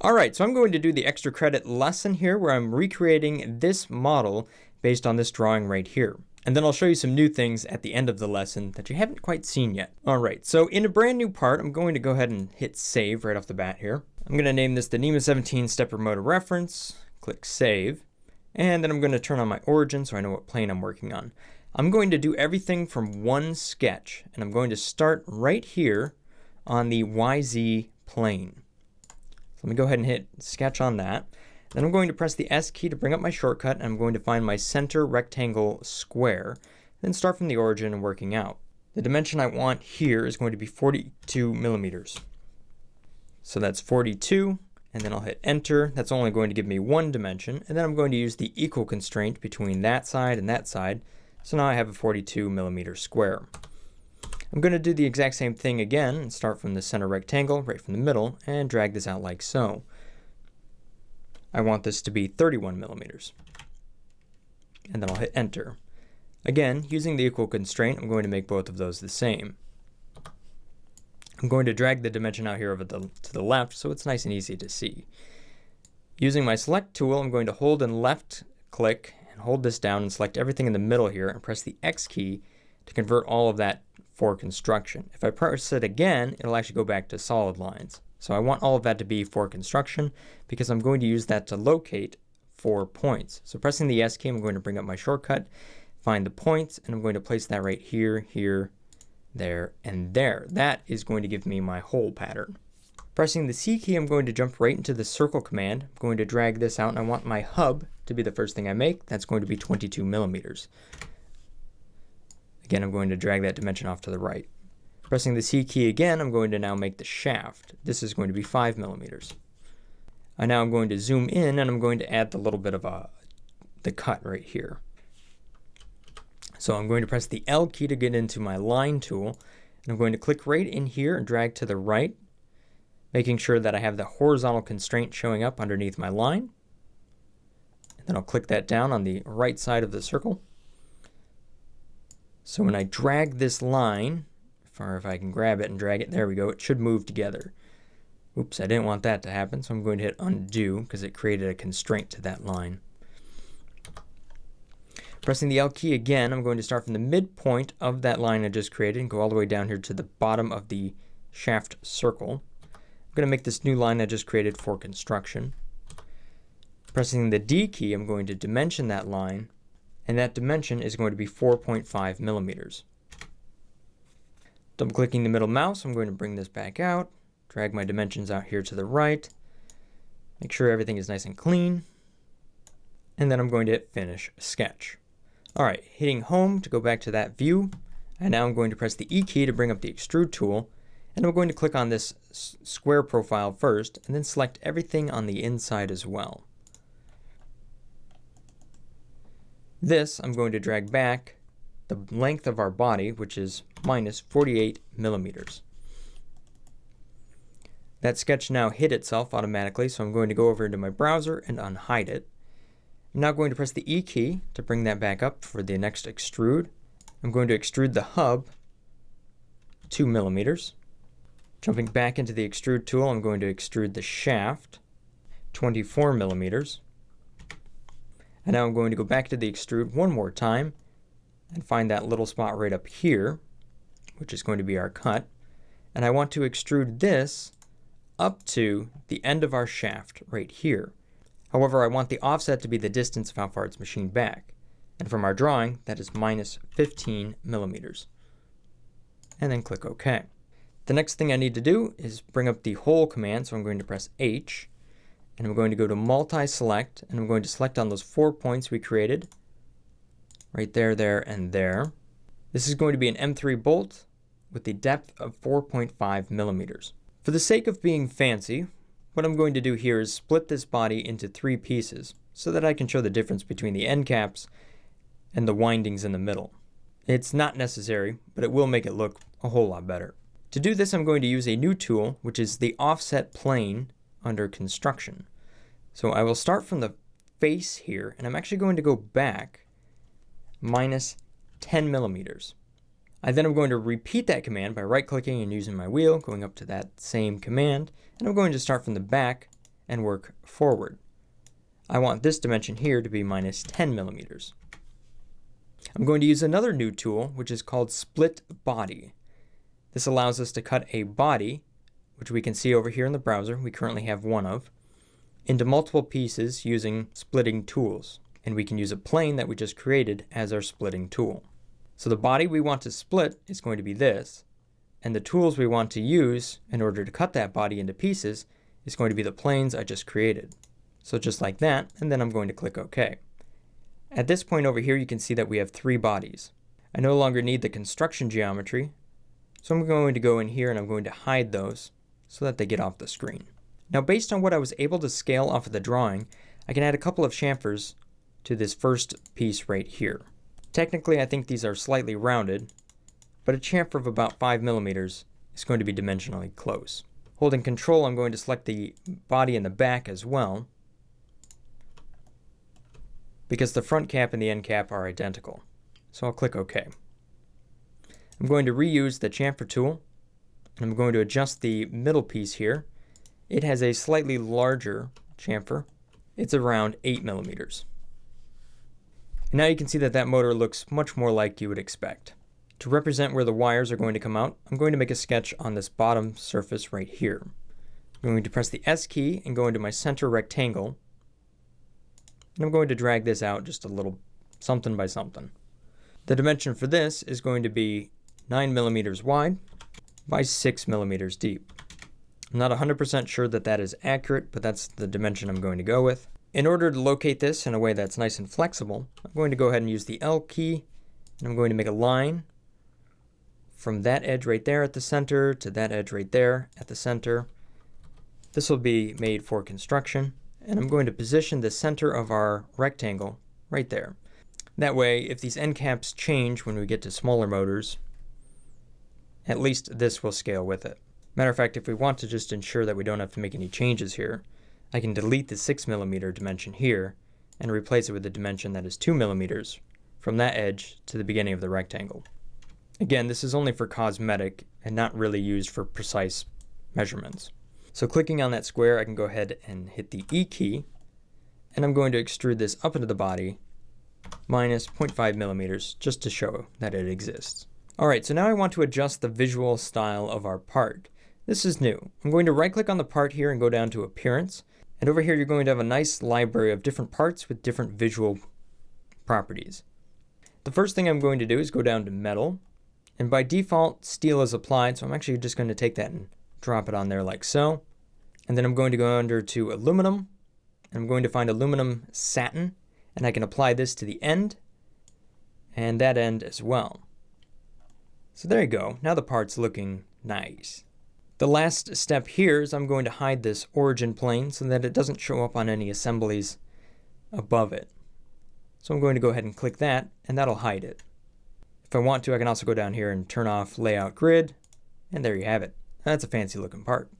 Alright, so I'm going to do the extra credit lesson here where I'm recreating this model based on this drawing right here. And then I'll show you some new things at the end of the lesson that you haven't quite seen yet. Alright, so in a brand new part, I'm going to go ahead and hit save right off the bat here. I'm going to name this the Nema 17 stepper motor reference, click save, and then I'm going to turn on my origin so I know what plane I'm working on. I'm going to do everything from one sketch, and I'm going to start right here on the YZ plane. Let me go ahead and hit sketch on that. Then I'm going to press the S key to bring up my shortcut, and I'm going to find my center rectangle square, then start from the origin and working out. The dimension I want here is going to be 42 millimeters. So that's 42, and then I'll hit enter. That's only going to give me one dimension, and then I'm going to use the equal constraint between that side and that side. So now I have a 42 millimeter square. I'm going to do the exact same thing again and start from the center rectangle right from the middle and drag this out like so. I want this to be 31 millimeters. And then I'll hit enter. Again, using the equal constraint, I'm going to make both of those the same. I'm going to drag the dimension out here over to the left so it's nice and easy to see. Using my select tool, I'm going to hold and left click and hold this down and select everything in the middle here and press the X key to convert all of that for construction. If I press it again, it'll actually go back to solid lines. So I want all of that to be for construction because I'm going to use that to locate 4 points. So pressing the S key, I'm going to bring up my shortcut, find the points, and I'm going to place that right here, here, there, and there. That is going to give me my hole pattern. Pressing the C key, I'm going to jump right into the circle command. I'm going to drag this out, and I want my hub to be the first thing I make. That's going to be 22 millimeters. Again, I'm going to drag that dimension off to the right. Pressing the C key again, I'm going to now make the shaft. This is going to be 5 millimeters. And now I'm going to zoom in, and I'm going to add the little bit of the cut right here. So I'm going to press the L key to get into my line tool, and I'm going to click right in here and drag to the right, making sure that I have the horizontal constraint showing up underneath my line. And then I'll click that down on the right side of the circle. So when I drag this line, or if I can grab it and drag it, there we go, it should move together. Oops, I didn't want that to happen, so I'm going to hit undo because it created a constraint to that line. Pressing the L key again, I'm going to start from the midpoint of that line I just created and go all the way down here to the bottom of the shaft circle. I'm going to make this new line I just created for construction. Pressing the D key, I'm going to dimension that line, and that dimension is going to be 4.5 millimeters. Double clicking the middle mouse, I'm going to bring this back out, drag my dimensions out here to the right, make sure everything is nice and clean, and then I'm going to hit finish sketch. Alright, hitting home to go back to that view, and now I'm going to press the E key to bring up the extrude tool, and I'm going to click on this square profile first, and then select everything on the inside as well. This I'm going to drag back the length of our body, which is minus 48 millimeters. That sketch now hid itself automatically, so I'm going to go over into my browser and unhide it. I'm now going to press the E key to bring that back up for the next extrude. I'm going to extrude the hub 2 millimeters. Jumping back into the extrude tool, I'm going to extrude the shaft 24 millimeters. And now I'm going to go back to the extrude one more time and find that little spot right up here, which is going to be our cut. And I want to extrude this up to the end of our shaft right here. However, I want the offset to be the distance of how far it's machined back. And from our drawing, that is minus 15 millimeters. And then click OK. The next thing I need to do is bring up the hole command, so I'm going to press H. And I'm going to go to Multiselect, and I'm going to select on those 4 points we created. Right there, there, and there. This is going to be an M3 bolt with the depth of 4.5 millimeters. For the sake of being fancy, what I'm going to do here is split this body into 3 pieces so that I can show the difference between the end caps and the windings in the middle. It's not necessary, but it will make it look a whole lot better. To do this, I'm going to use a new tool, which is the offset plane under construction. So I will start from the face here, and I'm actually going to go back minus 10 millimeters. I then am going to repeat that command by right-clicking and using my wheel, going up to that same command, and I'm going to start from the back and work forward. I want this dimension here to be minus 10 millimeters. I'm going to use another new tool, which is called Split Body. This allows us to cut a body, which we can see over here in the browser, we currently have one of, into multiple pieces using splitting tools. And we can use a plane that we just created as our splitting tool. So the body we want to split is going to be this, and the tools we want to use in order to cut that body into pieces is going to be the planes I just created. So just like that, and then I'm going to click OK. At this point over here, you can see that we have 3 bodies. I no longer need the construction geometry, so I'm going to go in here and I'm going to hide those so that they get off the screen. Now, based on what I was able to scale off of the drawing, I can add a couple of chamfers to this first piece right here. Technically, I think these are slightly rounded, but a chamfer of about 5 millimeters is going to be dimensionally close. Holding Control, I'm going to select the body and the back as well, because the front cap and the end cap are identical. So I'll click OK. I'm going to reuse the Chamfer tool, and I'm going to adjust the middle piece here. It has a slightly larger chamfer. It's around 8 millimeters. And now you can see that that motor looks much more like you would expect. To represent where the wires are going to come out, I'm going to make a sketch on this bottom surface right here. I'm going to press the S key and go into my center rectangle. And I'm going to drag this out just a little, something by something. The dimension for this is going to be 9 millimeters wide by 6 millimeters deep. I'm not 100% sure that that is accurate, but that's the dimension I'm going to go with. In order to locate this in a way that's nice and flexible, I'm going to go ahead and use the L key, and I'm going to make a line from that edge right there at the center to that edge right there at the center. This will be made for construction, and I'm going to position the center of our rectangle right there. That way, if these end caps change when we get to smaller motors, at least this will scale with it. Matter of fact, if we want to just ensure that we don't have to make any changes here, I can delete the 6 millimeter dimension here and replace it with a dimension that is 2 millimeters from that edge to the beginning of the rectangle. Again, this is only for cosmetic and not really used for precise measurements. So clicking on that square, I can go ahead and hit the E key, and I'm going to extrude this up into the body minus 0.5 millimeters just to show that it exists. Alright, so now I want to adjust the visual style of our part. This is new. I'm going to right-click on the part here and go down to Appearance. And over here, you're going to have a nice library of different parts with different visual properties. The first thing I'm going to do is go down to Metal. And by default, steel is applied, so I'm actually just going to take that and drop it on there like so. And then I'm going to go under to Aluminum. And I'm going to find Aluminum Satin. And I can apply this to the end and that end as well. So there you go. Now the part's looking nice. The last step here is I'm going to hide this origin plane so that it doesn't show up on any assemblies above it. So I'm going to go ahead and click that, and that'll hide it. If I want to, I can also go down here and turn off Layout Grid, and there you have it. That's a fancy looking part.